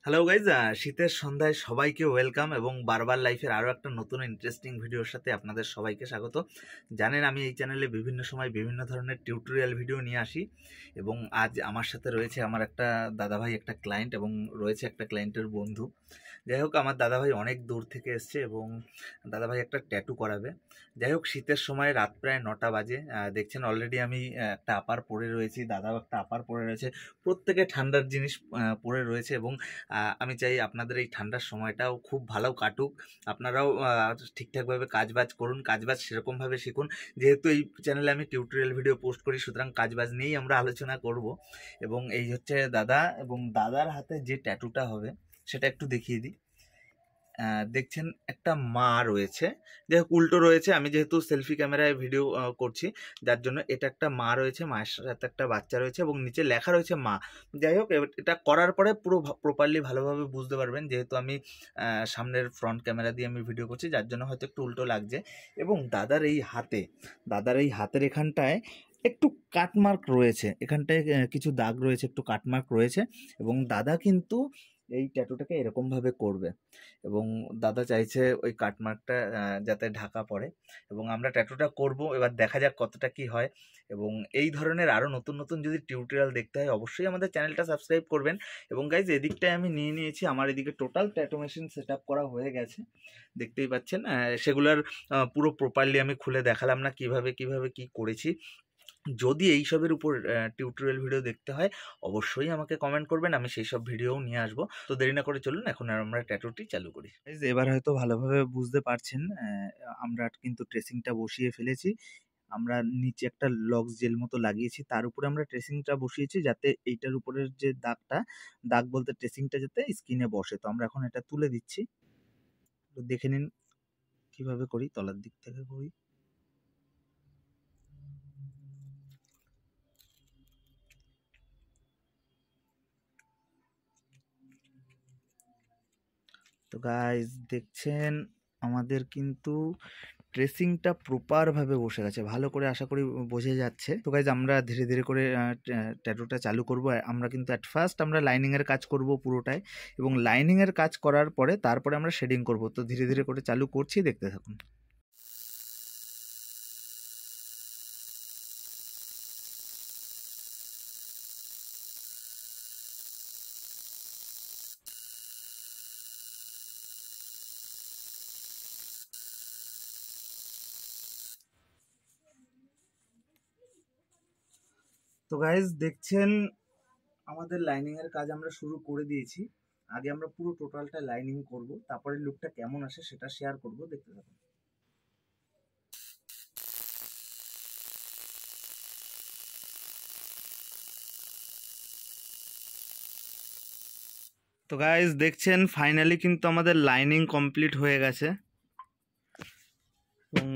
Hello guys, শীতের সন্ধ্যায় সবাইকে ওয়েলকাম এবং বারবার লাইফের আরও একটা নতুন ইন্টারেস্টিং ভিডিওর সাথে আপনাদের সবাইকে স্বাগত। জানেন আমি এই চ্যানেলে বিভিন্ন সময় বিভিন্ন ধরনের টিউটোরিয়াল ভিডিও নিয়ে আসি এবং আজ আমার সাথে রয়েছে আমার একটা দাদাভাই, একটা ক্লায়েন্ট, এবং রয়েছে একটা ক্লায়েন্টের বন্ধু। যাই হোক, আমার দাদাভাই অনেক দূর থেকে এসছে এবং দাদাভাই একটা ট্যাটু করাবে। যাই হোক, শীতের সময় রাত প্রায় 9টা বাজে। দেখছেন অলরেডি আমি একটা আপার পরে রয়েছি, দাদাও একটা আপার পরে রয়েছে, প্রত্যেকে ঠান্ডার জিনিস পরে রয়েছে এবং আমি চাই আপনাদের এই ঠান্ডার সময়টাও খুব ভালো কাটুক। আপনারাও ঠিকঠাকভাবে কাজবাজ করুন, কাজবাজ সেরকমভাবে শিখুন। যেহেতু এই চ্যানেলে আমি টিউটোরিয়াল ভিডিও পোস্ট করি, সুতরাং কাজবাজ নিয়েই আমরা আলোচনা করব। এবং এই হচ্ছে দাদা, এবং দাদার হাতে যে ট্যাটুটা হবে সেটা একটু দেখিয়ে দিই। দেখছেন একটা মা রয়েছে, যাই হোক উল্টো রয়েছে, আমি যেহেতু সেলফি ক্যামেরায় ভিডিও করছি যার জন্য এটা একটা মা রয়েছে, মায়ের সাথে একটা বাচ্চা রয়েছে এবং নিচে লেখা রয়েছে মা। যাই হোক, এটা করার পরে পুরো প্রপারলি ভালোভাবে বুঝতে পারবেন, যেহেতু আমি সামনের ফ্রন্ট ক্যামেরা দিয়ে আমি ভিডিও করছি যার জন্য হয়তো একটু উল্টো লাগছে। এবং দাদার এই হাতের এখানটায় একটু কাটমার্ক রয়েছে, এখানটায় কিছু দাগ রয়েছে, একটু কাটমার্ক রয়েছে। এবং দাদা কিন্তু এই ট্যাটুটাকে এরকমভাবে করবে এবং দাদা চাইছে ওই কাটমার্কটা যাতে ঢাকা পড়ে এবং আমরা ট্যাটুটা করব। এবার দেখা যাক কতটা কি হয়। এবং এই ধরনের আরও নতুন নতুন যদি টিউটোরিয়াল দেখতে হয় অবশ্যই আমাদের চ্যানেলটা সাবস্ক্রাইব করবেন। এবং গাইজ, এদিকটায় আমি নিয়ে নিয়েছি, আমার এদিকে total tattoo machine set up করা হয়ে গেছে, দেখতেই পাচ্ছেন। সেগুলোর পুরো প্রপারলি আমি খুলে দেখালাম না কিভাবে কি করেছি। যদি এইসবের উপর টিউটোরিয়াল ভিডিও দেখতে হয় অবশ্যই আমাকে কমেন্ট করবেন, আমি সেই সব ভিডিওও নিয়ে আসবো। তো দেরি না করে চলুন এখন আর আমরা ট্যাটুটি চালু করি। এবার হয়তো ভালোভাবে বুঝতে পারছেন, আমরা কিন্তু ট্রেসিংটা বসিয়ে ফেলেছি। আমরা নিচে একটা লক্স জেল মতো লাগিয়েছি, তার উপরে আমরা ট্রেসিংটা বসিয়েছি যাতে এইটার উপরের যে দাগ বলতে ট্রেসিংটা যাতে স্কিনে বসে। তো আমরা এখন এটা তুলে দিচ্ছি, তো দেখে নিন কিভাবে করি, তলার দিক থেকে করি। তো গাইজ দেখছেন আমাদের কিন্তু ট্রেসিংটা প্রপারভাবে বসে গেছে, ভালো করে আশা করি বোঝা যাচ্ছে। তো গাইজ আমরা ধীরে ধীরে করে ট্যাটুটা চালু করব। আমরা কিন্তু অ্যাট ফার্স্ট আমরা লাইনিংয়ের কাজ করব পুরোটাই, এবং লাইনিংয়ের কাজ করার পরে তারপরে আমরা শেডিং করব। তো ধীরে ধীরে করে চালু করছি, দেখতে থাকুন। তো গাইজ দেখছেন আমাদের লাইনিংয়ের কাজ আমরা শুরু করে দিয়েছি। আগে আমরা পুরো টোটালটা লাইনিং করব, তারপরে লুকটা কেমন আসে সেটা শেয়ার করব, দেখতে থাকুন। তো গাইজ দেখছেন ফাইনালি কিন্তু আমাদের লাইনিং কমপ্লিট হয়ে গেছে এবং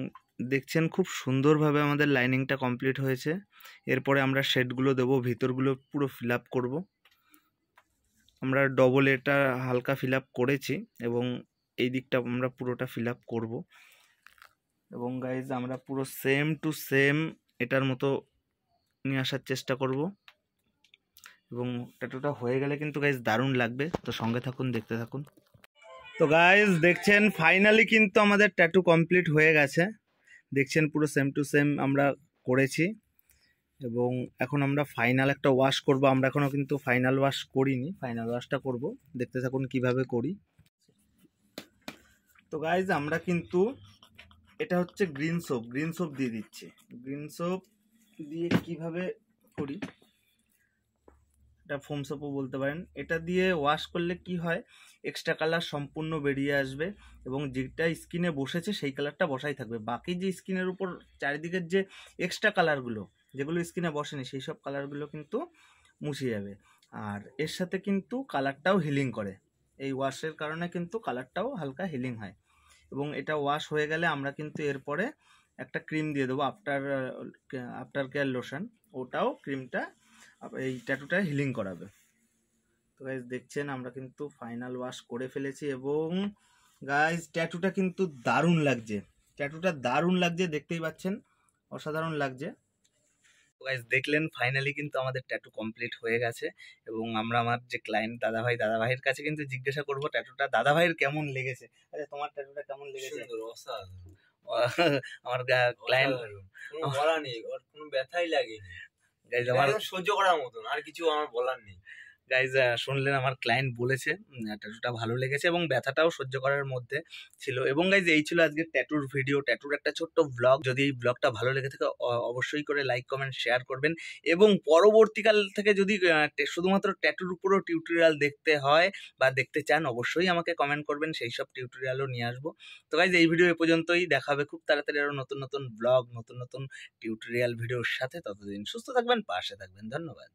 দেখছেন খুব সুন্দরভাবে আমাদের লাইনিংটা কমপ্লিট হয়েছে। এরপরে আমরা শেডগুলো দেবো, ভিতরগুলো পুরো ফিল আপ করবো। আমরা ডবল এটা হালকা ফিল আপ করেছি এবং এই দিকটা আমরা পুরোটা ফিল আপ করবো। এবং গাইজ আমরা পুরো সেম টু সেম এটার মতো নিয়ে আসার চেষ্টা করব এবং ট্যাটুটা হয়ে গেলে কিন্তু গাইজ দারুণ লাগবে। তো সঙ্গে থাকুন, দেখতে থাকুন। তো গাইজ দেখছেন ফাইনালি কিন্তু আমাদের ট্যাটু কমপ্লিট হয়ে গেছে। দেখছেন পুরো সেম টু সেম আমরা করেছি এবং এখন আমরা ফাইনাল একটা ওয়াশ করব। আমরা এখনও কিন্তু ফাইনাল ওয়াশ করিনি, ফাইনাল ওয়াশটা করব, দেখতে থাকুন কিভাবে করি। তো গাইজ আমরা কিন্তু এটা হচ্ছে গ্রিন সোপ দিয়ে দিচ্ছি। গ্রিন সোপ দিয়ে কিভাবে করি, এটা ফোম সোপও বলতে পারেন। এটা দিয়ে ওয়াশ করলে কি হয়, এক্সট্রা কালার সম্পূর্ণ বেরিয়ে আসবে এবং যেটা স্কিনে বসেছে সেই কালারটা বসাই থাকবে। বাকি যে স্কিনের উপর চারিদিকের যে এক্সট্রা কালারগুলো যেগুলো স্কিনে বসেনি সেই সব কালারগুলো কিন্তু মুছে যাবে। আর এর সাথে কিন্তু কালারটাও হিলিং করে, এই ওয়াশের কারণে কিন্তু কালারটাও হালকা হিলিং হয়। এবং এটা ওয়াশ হয়ে গেলে আমরা কিন্তু এরপরে একটা ক্রিম দিয়ে দেবো, আফটার কেয়ার লোশন। ওটাও ক্রিমটা এই ট্যাটুটা হিলিং করাবে। তো গাইজ দেখছেন আমরা কিন্তু ফাইনাল ওয়াশ করে ফেলেছি এবং গাইজ ট্যাটুটা কিন্তু দারুণ লাগছে, দেখতেই পাচ্ছেন, অসাধারণ লাগছে। তো গাইজ দেখলেন ফাইনালি কিন্তু আমাদের ট্যাটু কমপ্লিট হয়ে গেছে, এবং আমরা আমার যে ক্লায়েন্ট দাদাভাইয়ের কাছে কিন্তু জিজ্ঞাসা করবো ট্যাটুটা দাদাভাইয়ের কেমন লেগেছে। আচ্ছা, তোমার ট্যাটুটা কেমন লেগেছে? আমার ক্লায়েন্ট কোনো বলা নেই, ওর কোনো ব্যথাই লাগেনি, গাইজ আমার সহ্য করার মতন, আর কিছু আমার বলার নেই। গাইজ শুনলেন আমার ক্লায়েন্ট বলেছে ট্যাটুটা ভালো লেগেছে এবং ব্যথাটাও সহ্য করার মধ্যে ছিল। এবং গাইজ এই ছিল আজকে ট্যাটুর ভিডিও, ট্যাটুর একটা ছোট্ট ব্লগ। যদি এই ব্লগটা ভালো লেগে থাকে অবশ্যই করে লাইক কমেন্ট শেয়ার করবেন, এবং পরবর্তীকাল থেকে যদি শুধুমাত্র ট্যাটুর উপরও টিউটোরিয়াল দেখতে হয় বা দেখতে চান অবশ্যই আমাকে কমেন্ট করবেন, সেই সব টিউটোরিয়ালও নিয়ে আসবো। তো গাইজ এই ভিডিও এ পর্যন্তই, দেখা হবে খুব তাড়াতাড়ি আরও নতুন নতুন ব্লগ, নতুন নতুন টিউটোরিয়াল ভিডিওর সাথে। ততদিন সুস্থ থাকবেন, পাশে থাকবেন, ধন্যবাদ।